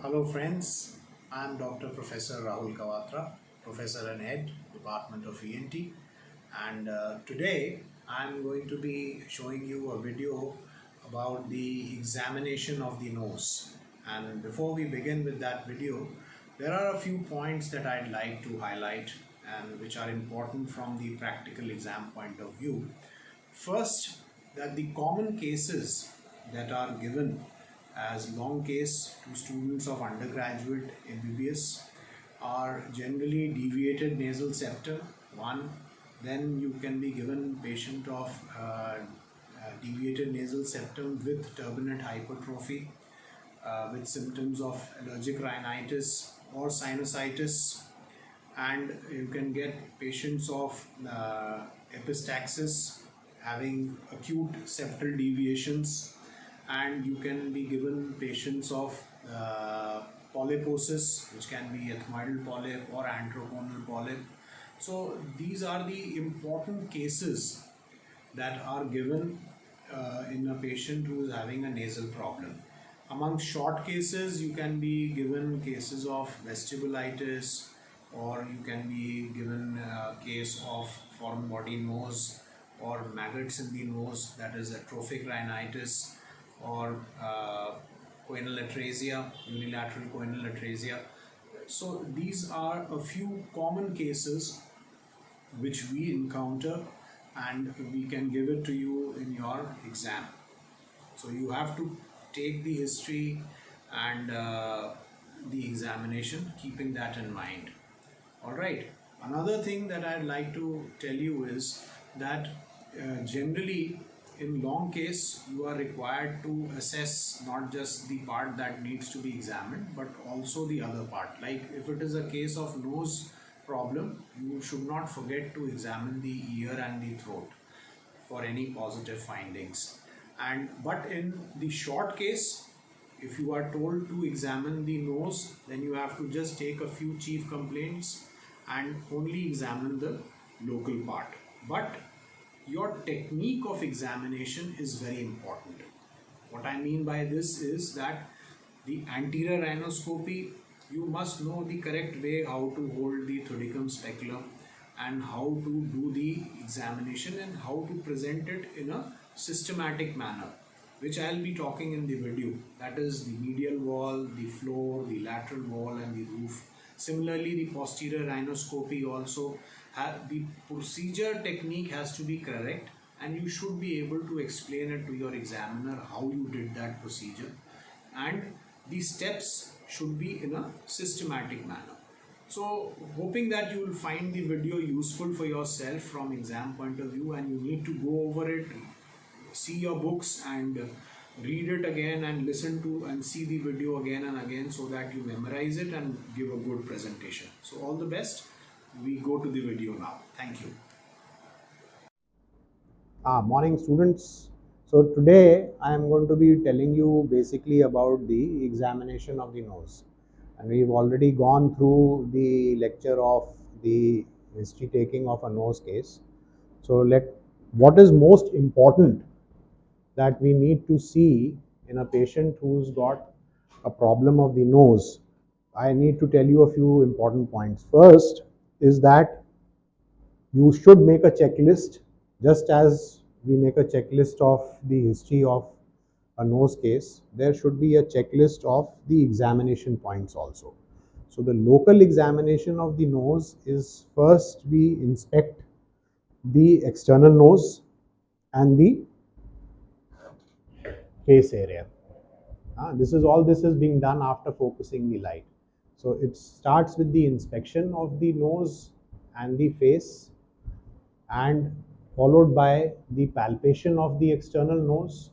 Hello friends, I am Dr. Professor Rahul Kawatra, Professor and Head, Department of ENT, and today I am going to be showing you a video about the examination of the nose. And before we begin with that video, there are a few points that I'd like to highlight and which are important from the practical exam point of view. First, that the common cases that are given as long case to students of undergraduate MBBS are generally deviated nasal septum, one. Then you can be given patient of deviated nasal septum with turbinate hypertrophy with symptoms of allergic rhinitis or sinusitis, and you can get patients of epistaxis having acute septal deviations, and you can be given patients of polyposis, which can be ethmoidal polyp or antroconal polyp. So these are the important cases that are given in a patient who is having a nasal problem. Among short cases, you can be given cases of vestibulitis, or you can be given a case of foreign body nose or maggots in the nose, that is atrophic rhinitis, or choanal atresia, unilateral choanal atresia. So these are a few common cases which we encounter, and we can give it to you in your exam. So you have to take the history and the examination, keeping that in mind. Alright, another thing that I'd like to tell you is that generally in long case you are required to assess not just the part that needs to be examined but also the other part. Like if it is a case of nose problem, you should not forget to examine the ear and the throat for any positive findings. But in the short case, if you are told to examine the nose, then you have to just take a few chief complaints and only examine the local part. But your technique of examination is very important. What I mean by this is that the anterior rhinoscopy, you must know the correct way how to hold the thudicum speculum and how to do the examination and how to present it in a systematic manner, which I'll be talking in the video. That is the medial wall, the floor, the lateral wall and the roof. Similarly, the posterior rhinoscopy also, the procedure technique has to be correct, and you should be able to explain it to your examiner how you did that procedure, and the steps should be in a systematic manner. So hoping that you will find the video useful for yourself from exam point of view, and you need to go over it, see your books and read it again and listen to and see the video again and again so that you memorize it and give a good presentation. So all the best. We go to the video now. Thank you. Morning students. So today I am going to be telling you basically about the examination of the nose, and we've already gone through the lecture of the history taking of a nose case. So what is most important that we need to see in a patient who's got a problem of the nose, I need to tell you a few important points. First is that you should make a checklist, just as we make a checklist of the history of a nose case. There should be a checklist of the examination points also. So the local examination of the nose is, first we inspect the external nose and the face area. This is being done after focusing the light. So it starts with the inspection of the nose and the face, and followed by the palpation of the external nose.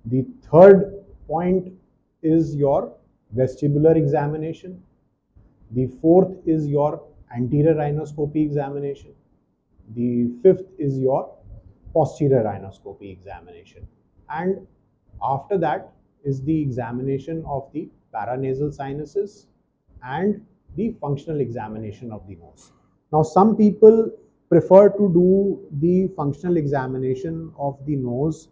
The third point is your vestibular examination. The fourth is your anterior rhinoscopy examination. The fifth is your posterior rhinoscopy examination. And after that is the examination of the paranasal sinuses and the functional examination of the nose. Now some people prefer to do the functional examination of the nose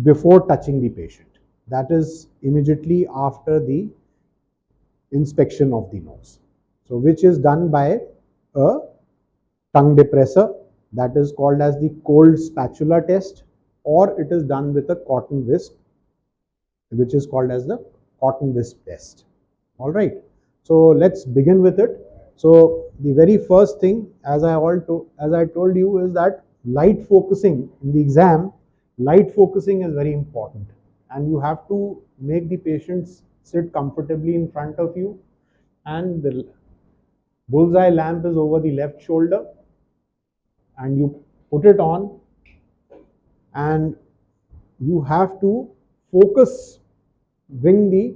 before touching the patient. that is immediately after the inspection of the nose. So which is done by a tongue depressor, that is called as the cold spatula test, or it is done with a cotton wisp, which is called as the cotton wisp test. All right, so let's begin with it. So the very first thing, as I told you, is that light focusing in the exam. Light focusing is very important, and you have to make the patients sit comfortably in front of you, and the bullseye lamp is over the left shoulder, and you put it on, and you have to focus, bring the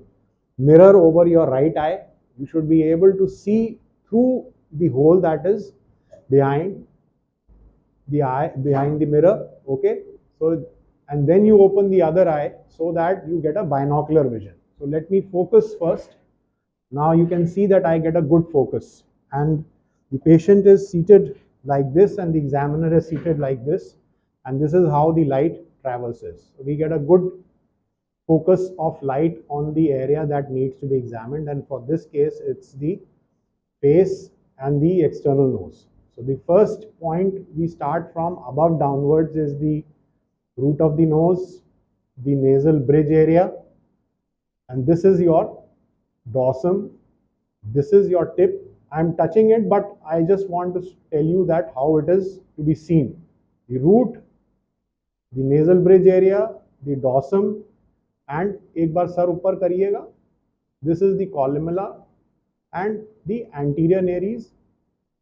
mirror over your right eye. You should be able to see through the hole that is behind the eye, behind the mirror. Okay, so and then you open the other eye so that you get a binocular vision. So let me focus first. Now you can see that I get a good focus, and the patient is seated like this and the examiner is seated like this, and this is how the light traverses. So we get a good focus of light on the area that needs to be examined, and for this case it's the face and the external nose. So the first point we start from above downwards is the root of the nose, the nasal bridge area, and this is your dorsum, this is your tip. I'm touching it, but I just want to tell you that how it is to be seen. The root, the nasal bridge area, the dorsum, and एक बार sir ऊपर करिएगा. This is the columella and the anterior nares,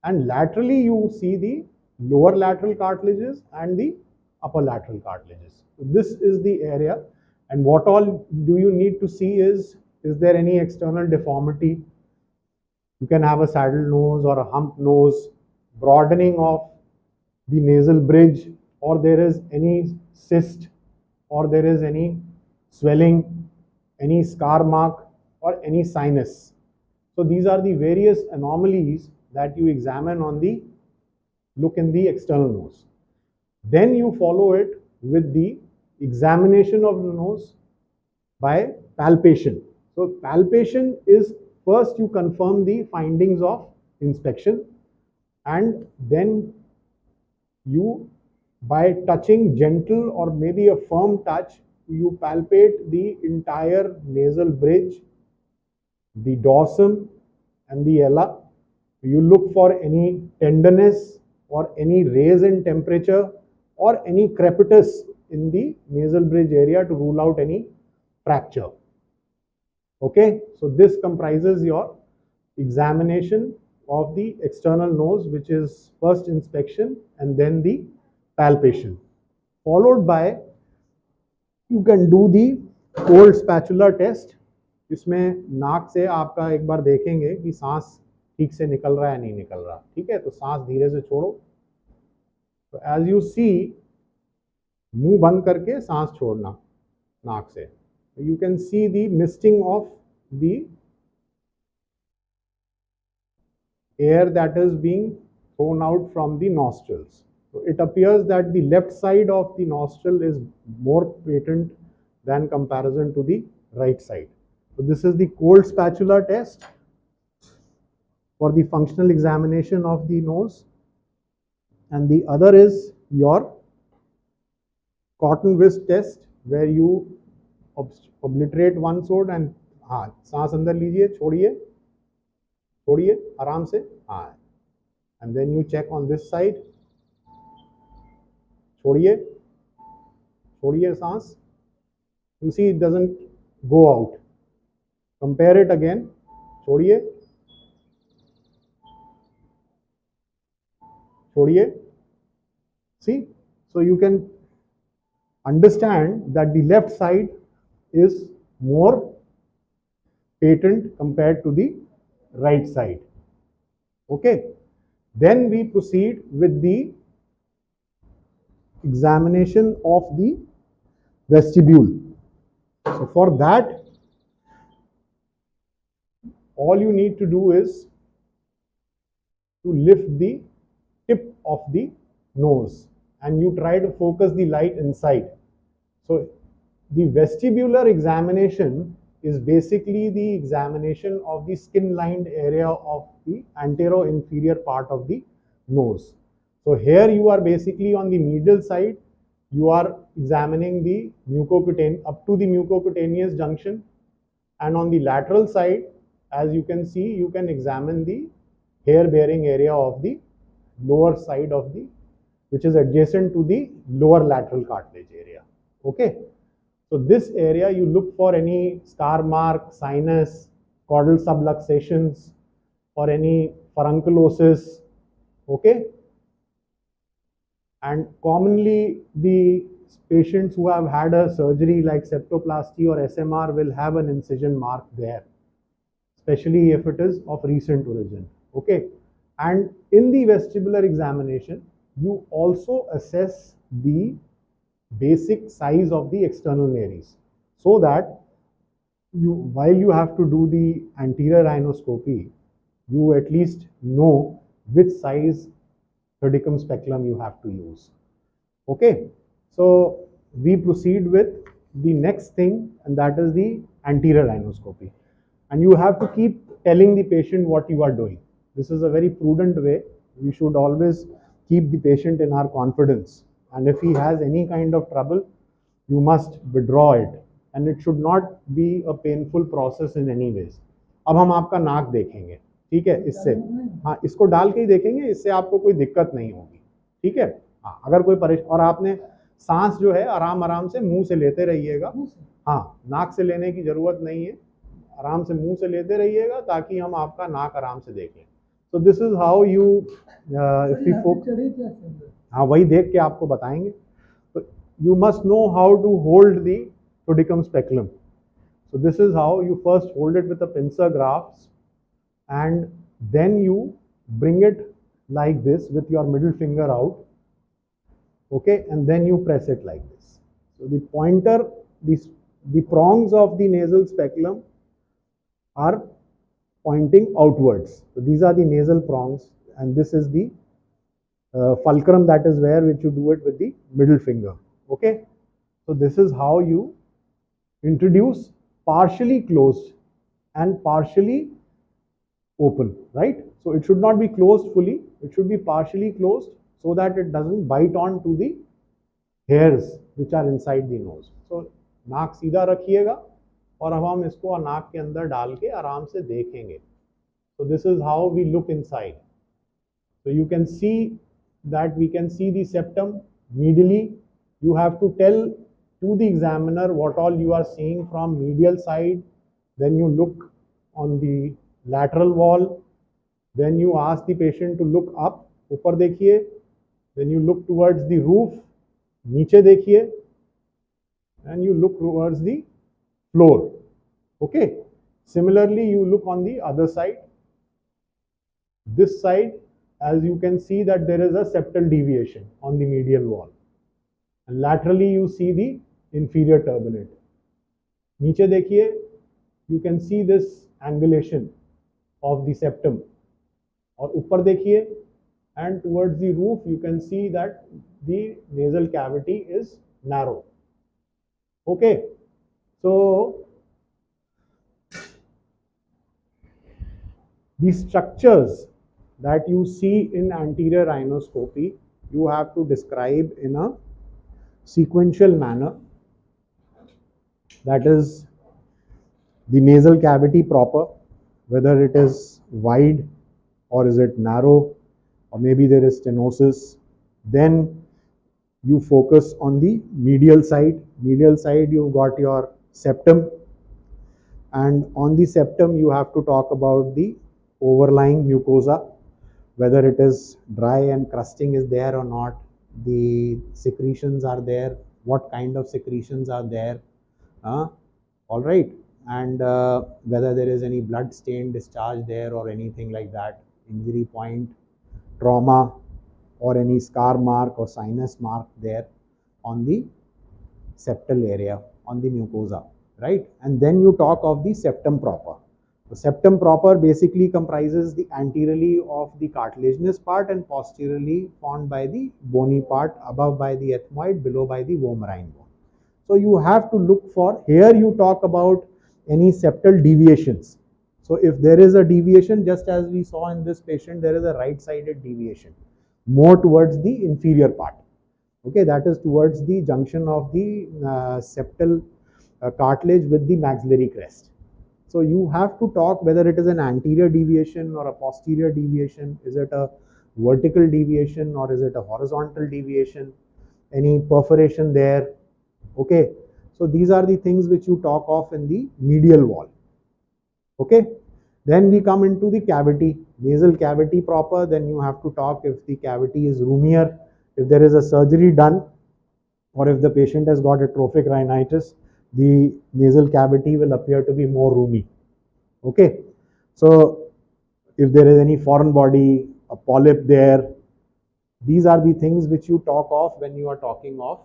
and laterally you see the lower lateral cartilages and the upper lateral cartilages. So this is the area, and what all do you need to see is there any external deformity? You can have a saddle nose or a hump nose, broadening of the nasal bridge, or there is any cyst, or there is any swelling, any scar mark, or any sinus. So these are the various anomalies that you examine on the look in the external nose. Then you follow it with the examination of the nose by palpation. So palpation is first you confirm the findings of inspection, and then you, by touching gentle or maybe a firm touch, you palpate the entire nasal bridge, the dorsum and the ala. You look for any tenderness or any raise in temperature or any crepitus in the nasal bridge area to rule out any fracture. Okay, so this comprises your examination of the external nose, which is first inspection and then the palpation, followed by you can do the cold spatula test. इसमें नाक से आपका एक बार देखेंगे कि सांस ठीक से निकल रहा है नहीं निकल रहा. ठीक है, तो सांस धीरे से छोड़ो. तो एज यू सी, मुंह बंद करके सांस छोड़ना नाक से. You can see the misting of the air that is being thrown out from the nostrils. So it appears that the left side of the nostril is more patent than comparison to the right side. So this is the cold spatula test for the functional examination of the nose, and the other is your cotton wisp test, where you obliterate one side and हाँ सांस अंदर लीजिए, छोड़िए छोड़िए आराम से, हाँ, and then you check on this side, छोड़िए छोड़िए सांस. You see it doesn't go out. Compare it again, छोड़िए छोड़िए. See, so you can understand that the left side is more patent compared to the right side. Okay, then we proceed with the examination of the vestibule. So for that, all you need to do is to lift the tip of the nose and you try to focus the light inside. So the vestibular examination is basically the examination of the skin-lined area of the anterior-inferior part of the nose. So here you are basically on the medial side, you are examining the mucocutaneous up to the mucocutaneous junction, and on the lateral side, as you can see, you can examine the hair-bearing area of the lower side of the, which is adjacent to the lower lateral cartilage area. Okay. So this area you look for any scar mark, sinus, caudal subluxations, or any furunculosis. Okay. And commonly the patients who have had a surgery like septoplasty or SMR will have an incision mark there, especially if it is of recent origin. Okay. And in the vestibular examination, you also assess the basic size of the external nares, so that you, while you have to do the anterior rhinoscopy, you at least know which size pedicum speculum you have to use. Okay, so we proceed with the next thing, and that is the anterior rhinoscopy. And you have to keep telling the patient what you are doing. This is a very prudent way. We should always keep the patient in our confidence. And if he has any kind of trouble, you must withdraw it. And it should not be a painful process in any ways. अब हम आपका नाक देखेंगे, ठीक है, इससे, हाँ, इसको डाल के ही देखेंगे, इससे आपको कोई दिक्कत नहीं होगी, ठीक है। हाँ, अगर कोई परेशान, और आपने सांस जो है आराम आराम से मुंह से लेते रहिएगा, हाँ, नाक से लेने की जरूरत नहीं है, आराम से मुंह से लेते रहिएगा ताकि हम आपका नाक आराम से देखें। So this is how you, if we focus, हाँ, वही देख के आपको बताएंगे। So you must know how to hold the pedicum speculum. So this is how you first hold it with a pincer grasp, and then you bring it like this with your middle finger out. Okay, and then you press it like this. So the pointer, the prongs of the nasal speculum are pointing outwards. So these are the nasal prongs, and this is the fulcrum, that is where which you do it with the middle finger. Okay, so this is how you introduce partially closed and partially open, right? So it should not be closed fully, it should be partially closed so that it doesn't bite on to the hairs which are inside the nose. So नाक सीधा रखिएगा और अब हम इसको नाक के अंदर डाल के आराम से देखेंगे. So this is how we look inside. So you can see that we can see the septum medially. You have to tell to the examiner what all you are seeing from medial side. Then you look on the lateral wall. Then you ask the patient to look up, ऊपर देखिए. Then you look towards the roof, नीचे देखिए. And you look towards the floor. Okay. Similarly, you look on the other side. This side, as you can see that there is a septal deviation on the medial wall. And laterally, you see the inferior turbinate. नीचे देखिए, you can see this angulation of the septum. और ऊपर देखिए, and towards the roof, you can see that the nasal cavity is narrow. Okay, so the structures that you see in anterior rhinoscopy, you have to describe in a sequential manner. That is the nasal cavity proper, whether it is wide or is it narrow, or maybe there is stenosis. Then you focus on the medial side. Medial side, you've got your septum, and on the septum you have to talk about the overlying mucosa, whether it is dry and crusting is there or not, the secretions are there, what kind of secretions are there, all right, and whether there is any blood stain discharge there or anything like that, injury point, trauma, or any scar mark or sinus mark there on the septal area, on the mucosa, right? And then you talk of the septum proper. The septum proper basically comprises the anteriorly of the cartilaginous part and posteriorly formed by the bony part, above by the ethmoid, below by the vomerine bone. So you have to look for, here you talk about any septal deviations. So if there is a deviation, just as we saw in this patient, there is a right-sided deviation, more towards the inferior part. Okay, that is towards the junction of the septal cartilage with the maxillary crest. So you have to talk whether it is an anterior deviation or a posterior deviation. Is it a vertical deviation or is it a horizontal deviation? Any perforation there? Okay, so these are the things which you talk of in the medial wall. Okay, then we come into the cavity, nasal cavity proper. Then you have to talk if the cavity is roomier, if there is a surgery done, or if the patient has got atrophic rhinitis, the nasal cavity will appear to be more roomy. Okay, so if there is any foreign body, a polyp there, these are the things which you talk of when you are talking of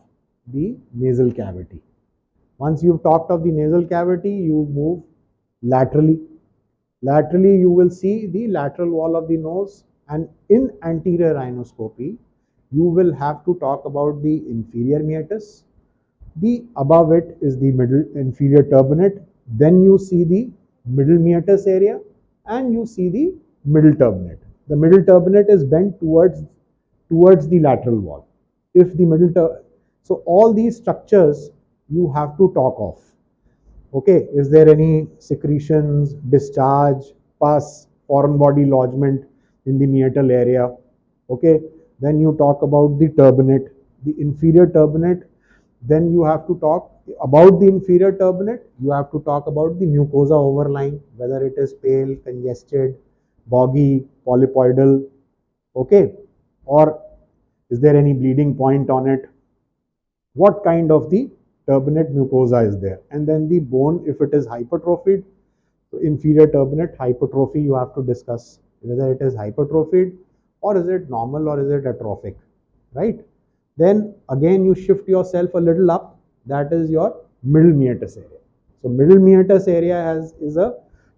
the nasal cavity. Once you've talked of the nasal cavity, you move laterally. Laterally, you will see the lateral wall of the nose, and in anterior rhinoscopy, you will have to talk about the inferior meatus. The above it is the middle inferior turbinate. Then you see the middle meatus area, and you see the middle turbinate. The middle turbinate is bent towards the lateral wall. If the so all these structures you have to talk of. Okay, is there any secretions, discharge, pus, foreign body lodgement in the meatal area? Okay, then you talk about the turbinate, the inferior turbinate. Then you have to talk about the inferior turbinate. You have to talk about the mucosa overlying, whether it is pale, congested, boggy, polypoidal. Okay, or is there any bleeding point on it? What kind of the turbinate mucosa is there? And then the bone, if it is hypertrophied, so inferior turbinate hypertrophy, you have to discuss whether it is hypertrophied or is it normal or is it atrophic, right? Then again you shift yourself a little up, that is your middle meatus area. So middle meatus area is a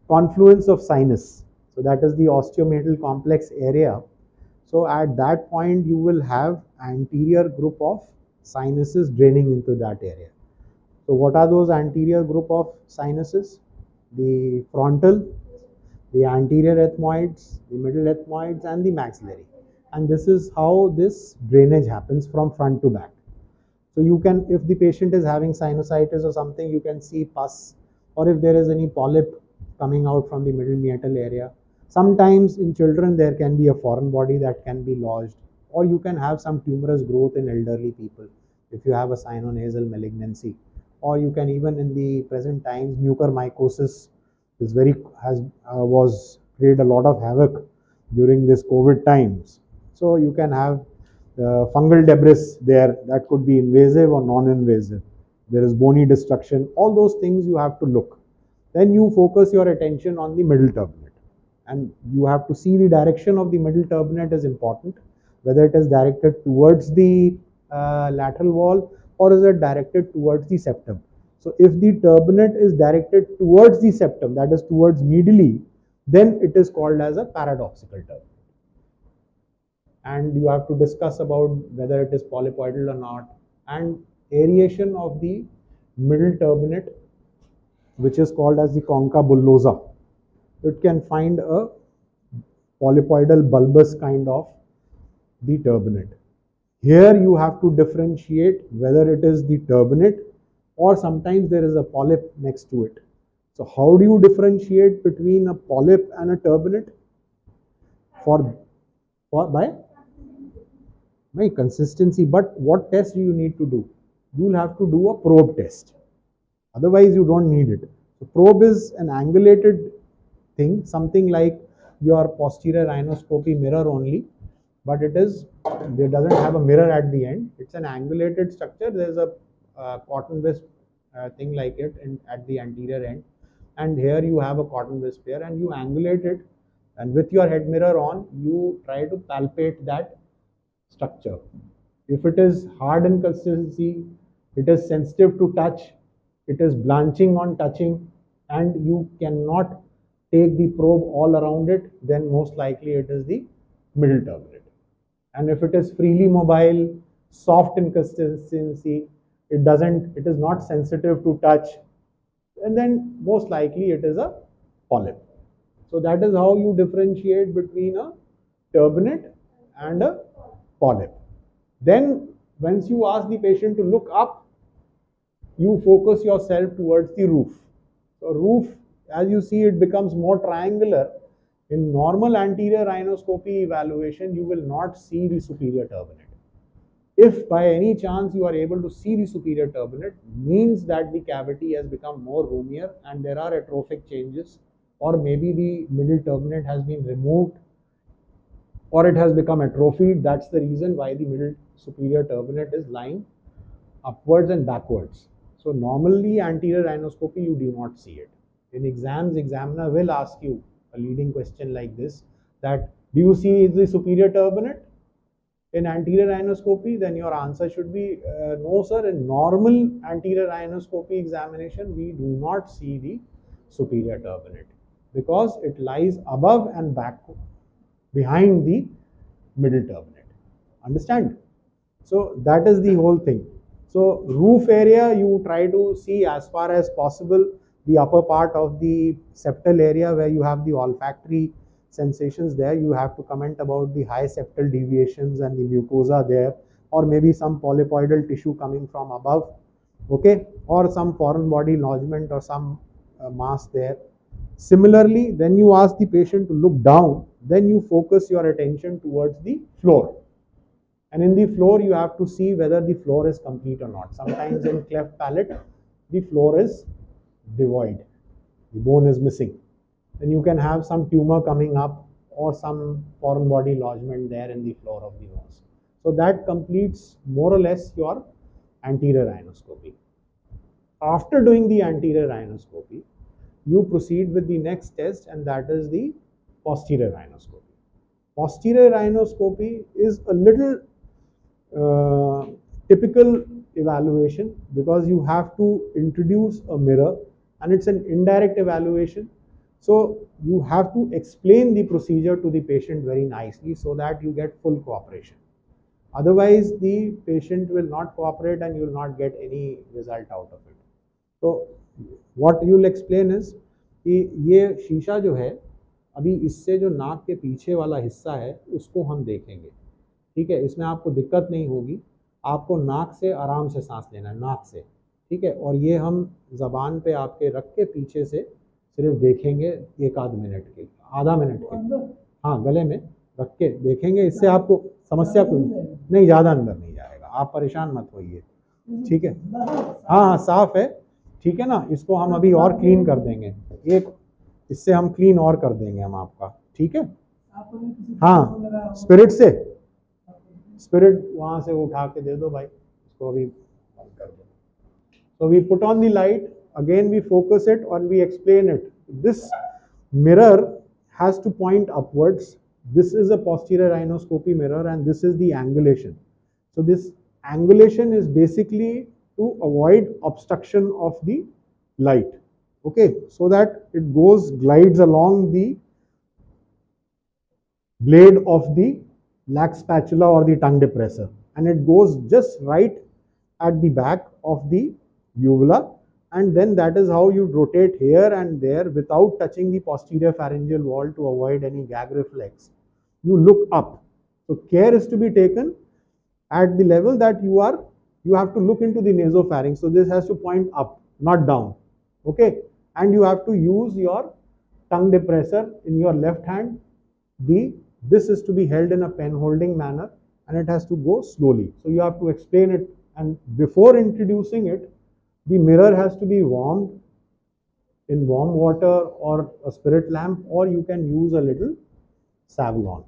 confluence of sinus. So that is the osteometal complex area. So at that point you will have anterior group of sinuses draining into that area. So what are those anterior group of sinuses? The frontal, the anterior ethmoids, the middle ethmoids, and the maxillary. And this is how this drainage happens from front to back. So you can, if the patient is having sinusitis or something, you can see pus, or if there is any polyp coming out from the middle meatal area. Sometimes in children there can be a foreign body that can be lodged, or you can have some tumorous growth in elderly people if you have a sinonasal malignancy, or you can even in the present times mucormycosis is was created a lot of havoc during this COVID times. So you can have fungal debris there that could be invasive or non-invasive. There is bony destruction. All those things you have to look. Then you focus your attention on the middle turbinate, and you have to see the direction of the middle turbinate is important, whether it is directed towards the lateral wall or is it directed towards the septum. So if the turbinate is directed towards the septum, that is towards medially, then it is called as a paradoxical turbinate. And you have to discuss about whether it is polypoidal or not, and aeration of the middle turbinate, which is called as the concha bullosa. It can find a polypoidal bulbous kind of the turbinate. Here you have to differentiate whether it is the turbinate or sometimes there is a polyp next to it. So how do you differentiate between a polyp and a turbinate? By consistency. But what test do you need to do? You will have to do a probe test. Otherwise you don't need it. So probe is an angulated thing, something like your posterior rhinoscopy mirror only, but there doesn't have a mirror at the end. It's an angulated structure. There's a cotton wisp thing like it at the anterior end, and here you have a cotton wisp here, and you angulate it, and with your head mirror on, you try to palpate that structure. If it is hard in consistency, it is sensitive to touch, it is blanching on touching, and you cannot take the probe all around it, then most likely it is the middle turbinate. And if it is freely mobile, soft in consistency, it is not sensitive to touch, and then most likely it is a polyp. So that is how you differentiate between a turbinate and a polyp. Then once you ask the patient to look up, you focus yourself towards the roof. So roof, as you see, it becomes more triangular. In normal anterior rhinoscopy evaluation, you will not see the superior turbinate. If by any chance you are able to see the superior turbinate, means that the cavity has become more roomier and there are atrophic changes, or maybe the middle turbinate has been removed or it has become atrophied. That's the reason why the middle superior turbinate is lying upwards and backwards. So normally anterior rhinoscopy, you do not see it. In exams, examiner will ask you a leading question like this, that do you see the superior turbinate in anterior rhinoscopy? Then your answer should be no sir. In normal anterior rhinoscopy examination, we do not see the superior turbinate because it lies above and back behind the middle turbinate. Understand? So that is the whole thing. So roof area, you try to see as far as possible the upper part of the septal area where you have the olfactory sensations there. You have to comment about the high septal deviations and the mucosa there, or maybe some polypoidal tissue coming from above, okay, or some foreign body lodgement or some mass there. Similarly, then you ask the patient to look down, then you focus your attention towards the floor. And in the floor, you have to see whether the floor is complete or not. Sometimes in cleft palate, the floor is devoid, the bone is missing. Then you can have some tumor coming up or some foreign body lodgement there in the floor of the nose. So that completes more or less your anterior rhinoscopy. After doing the anterior rhinoscopy, you proceed with the next test, and that is the posterior rhinoscopy. Posterior rhinoscopy is a little typical evaluation because you have to introduce a mirror and it's an indirect evaluation. So you have to explain the procedure to the patient very nicely so that you get full cooperation. Otherwise, the patient will not cooperate and you will not get any result out of it. So what you will explain is कि ये शीशा जो है अभी इससे जो नाक के पीछे वाला हिस्सा है उसको हम देखेंगे, ठीक है. इसमें आपको दिक्कत नहीं होगी, आपको नाक से आराम से सांस लेना है, नाक से, ठीक है. और ये हम ज़बान पे आपके रख के पीछे से सिर्फ देखेंगे एक आध मिनट के, आधा मिनट के, हाँ गले में रख के देखेंगे. इससे आपको समस्या कोई नहीं, ज़्यादा अंदर नहीं जाएगा, आप परेशान मत होइए, ठीक है. हाँ साफ है, ठीक है ना. इसको हम अभी और क्लीन कर देंगे, एक इससे हम क्लीन और कर देंगे हम आपका, ठीक है. हाँ स्पिरिट से, स्पिरिट वहाँ से उठा के दे दो भाई, इसको अभी बंद कर दो. So we put on the light, again we focus it and we explain it. This mirror has to point upwards. This is a posterior rhinoscopy mirror and this is the angulation. So this angulation is basically to avoid obstruction of the light, okay, so that it glides along the blade of the lax spatula or the tongue depressor, and it goes just right at the back of the uvula, and then that is how you rotate here and there without touching the posterior pharyngeal wall to avoid any gag reflex. You look up. So care is to be taken at the level that you have to look into the nasopharynx. So this has to point up, not down, okay. And you have to use your tongue depressor in your left hand. This is to be held in a pen holding manner and it has to go slowly. So you have to explain it, and before introducing it, the mirror has to be warmed in warm water or a spirit lamp, or you can use a little Savlon,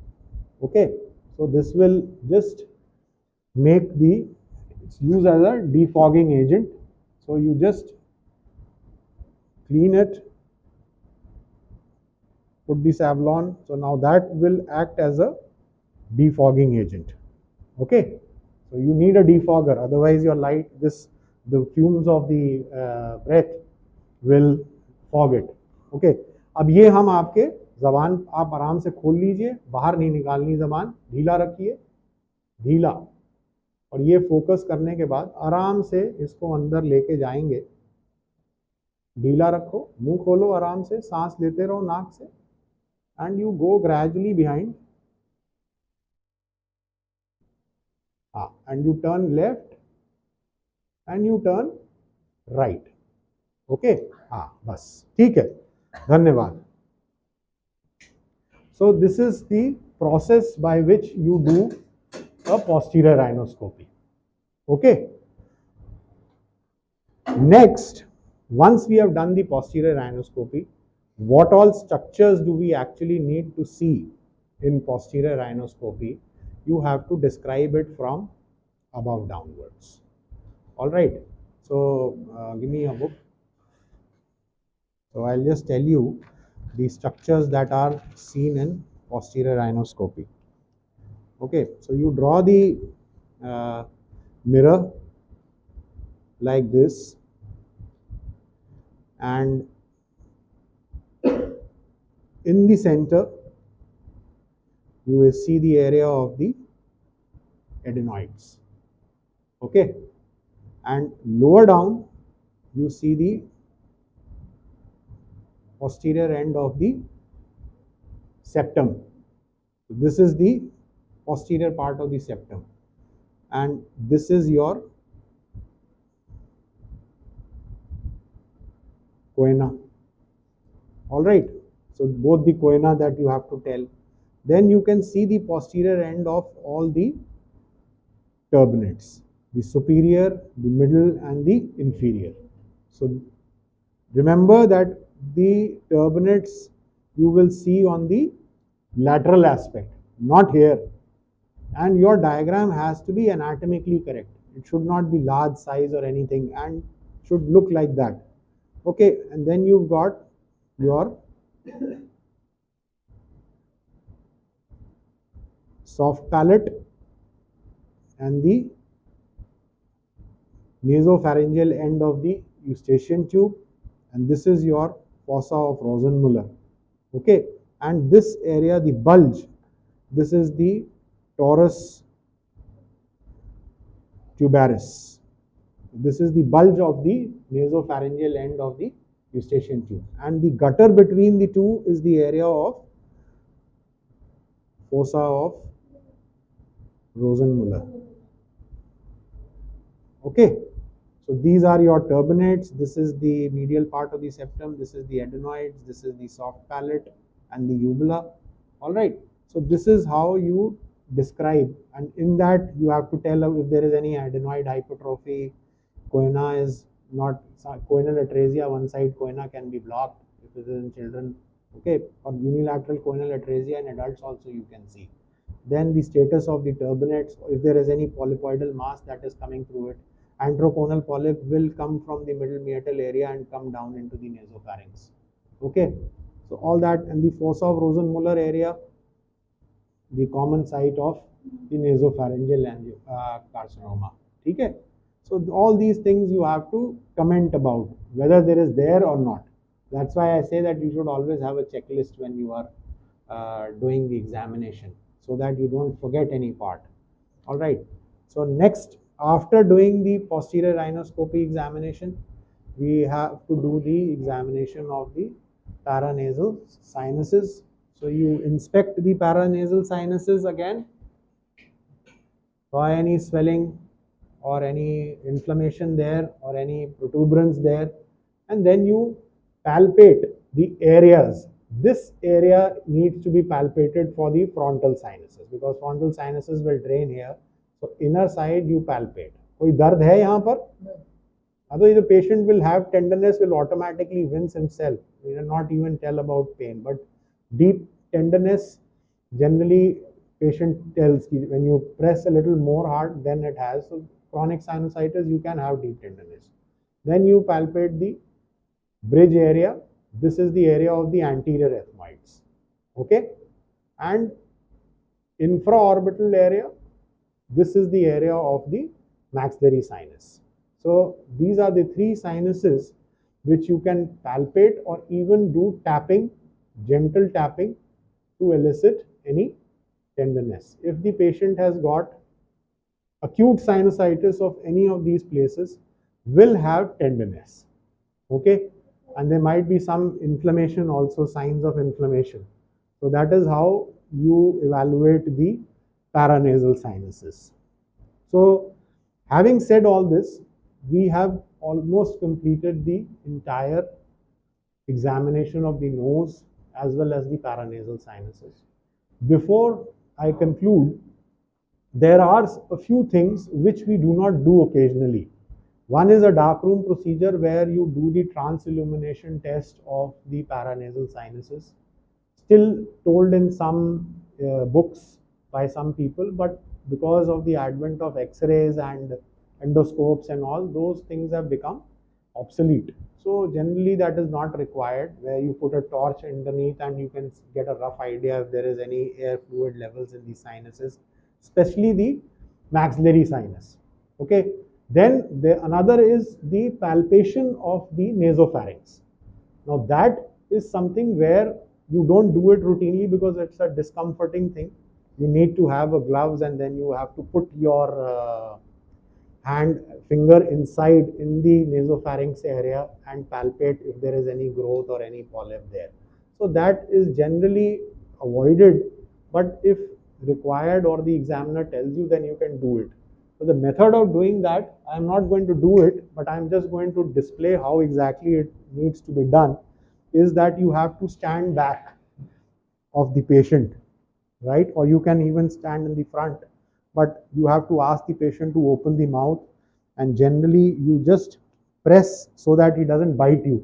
okay. So this will just make it's used as a defogging agent. So you just clean it, put the Savlon. So now that will act as a defogging agent, okay. So you need a defogger, otherwise your light, the fumes of the breath will fog it, okay. अब ये हम आपके ज़बान आप आराम से खोल लीजिए, बाहर नहीं निकालनी ज़बान, ढीला रखिए, ढीला, और ये फोकस करने के बाद आराम से इसको अंदर लेके जाएंगे। ढीला रखो, मुंह खोलो, आराम से सांस लेते रहो नाक से, and you go gradually behind, and U turn left and U turn right. Okay, हाँ बस ठीक है, धन्यवाद। So this is the process by which you do a posterior rhinoscopy. Okay. Next, once we have done the posterior rhinoscopy, what all structures do we actually need to see in posterior rhinoscopy? You have to describe it from above downwards. All right. So give me a book. So I'll just tell you the structures that are seen in posterior rhinoscopy. Okay, so you draw the mirror like this, and in the center you will see the area of the adenoids. Okay, and lower down you see the posterior end of the septum. This is the posterior part of the septum, and this is your choana. All right, so both the choana that you have to tell. Then you can see the posterior end of all the turbinates, the superior, the middle and the inferior. So remember that the turbinates you will see on the lateral aspect, not here, and your diagram has to be anatomically correct. It should not be large size or anything, and should look like that. Okay, and then you've got your soft palate and the nasopharyngeal end of the eustachian tube, and this is your fossa of Rosenmuller. Okay, and this area, the bulge, this is the torus tuberous. This is the bulge of the nasopharyngeal end of the eustachian tube, and the gutter between the two is the area of fossa of Rosenmuller. Okay, so these are your turbinates. This is the medial part of the septum, this is the adenoids, this is the soft palate and the uvula. All right, so this is how you describe, and in that you have to tell if there is any adenoid hypertrophy, choana is not, choanal atresia, one side choana can be blocked if it is in children. Okay, or unilateral choanal atresia in adults also you can see. Then the status of the turbinates, if there is any polypoidal mass that is coming through it. Anteroconal polyp will come from the middle meatal area and come down into the nasopharynx. Okay, so all that, and the fossa of Rosenmuller area, the common site of the nasopharyngeal carcinoma. Okay, so all these things you have to comment about whether there is there or not. That's why I say that you should always have a checklist when you are doing the examination, so that you don't forget any part. All right, so next, after doing the posterior rhinoscopy examination, we have to do the examination of the paranasal sinuses. So you inspect the paranasal sinuses again for any swelling or any inflammation there or any protuberance there, and then you palpate the areas. This area needs to be palpated for the frontal sinuses, because frontal sinuses will drain here. So inner side you palpate. कोई दर्द है यहाँ पर? Otherwise the patient will have tenderness, will automatically wince himself. He will not even tell about pain. But deep tenderness, generally patient tells when you press a little more hard, then it has. So chronic sinusitis, you can have deep tenderness. Then you palpate the bridge area. This is the area of the anterior ethmoids. Okay, and infraorbital area, this is the area of the maxillary sinus. So these are the three sinuses which you can palpate or even do tapping, gentle tapping, to elicit any tenderness. If the patient has got acute sinusitis of any of these places will have tenderness. Okay, and there might be some inflammation also, signs of inflammation. So that is how you evaluate the paranasal sinuses. So having said all this, we have almost completed the entire examination of the nose as well as the paranasal sinuses. Before I conclude, there are a few things which we do not do occasionally. One is a darkroom procedure where you do the transillumination test of the paranasal sinuses. Still told in some books by some people, but because of the advent of X-rays and endoscopes and all, those things have become obsolete. So generally that is not required, where you put a torch underneath and you can get a rough idea if there is any air fluid levels in the sinuses, especially the maxillary sinus. Okay. Then another is the palpation of the nasopharynx. Now that is something where you don't do it routinely because it's a discomforting thing. You need to have a gloves, and then you have to put your finger inside in the nasopharynx area and palpate if there is any growth or any polyp there. So that is generally avoided, but if required or the examiner tells you, then you can do it. So the method of doing that, I am not going to do it, but I am just going to display how exactly it needs to be done, is that you have to stand back of the patient, right? Or you can even stand in the front, but you have to ask the patient to open the mouth, and generally you just press so that he doesn't bite you.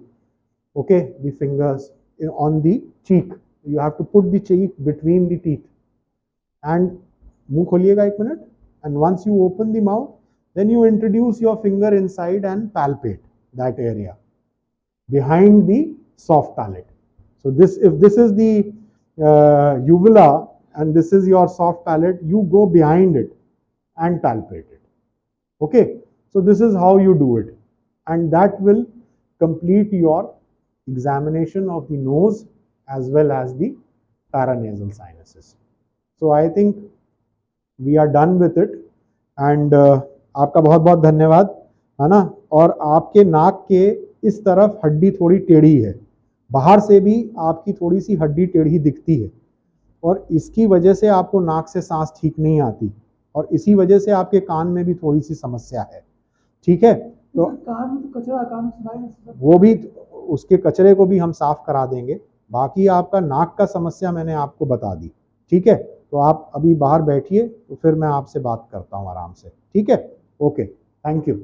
Okay, the fingers on the cheek. You have to put the cheek between the teeth. And मुंह खोलिएगा 1 minute. And once you open the mouth, then you introduce your finger inside and palpate that area behind the soft palate. So if this is the uvula and this is your soft palate, you go behind it and palpate it. Okay, so this is how you do it, and that will complete your examination of the nose as well as the paranasal sinuses. So I think we are done with it, and आपका बहुत बहुत धन्यवाद, है ना। और आपके नाक के इस तरफ हड्डी थोड़ी टेढ़ी है, बाहर से भी आपकी थोड़ी सी हड्डी टेढ़ी दिखती है, और इसकी वजह से आपको नाक से सांस ठीक नहीं आती, और इसी वजह से आपके कान में भी थोड़ी सी समस्या है। ठीक है, तो कान में तो कचरा, कान सुनाई, वो भी उसके कचरे को भी हम साफ करा देंगे। बाकी आपका नाक का समस्या मैंने आपको बता दी। ठीक है, तो आप अभी बाहर बैठिए, तो फिर मैं आपसे बात करता हूँ आराम से। ठीक है, ओके, थैंक यू।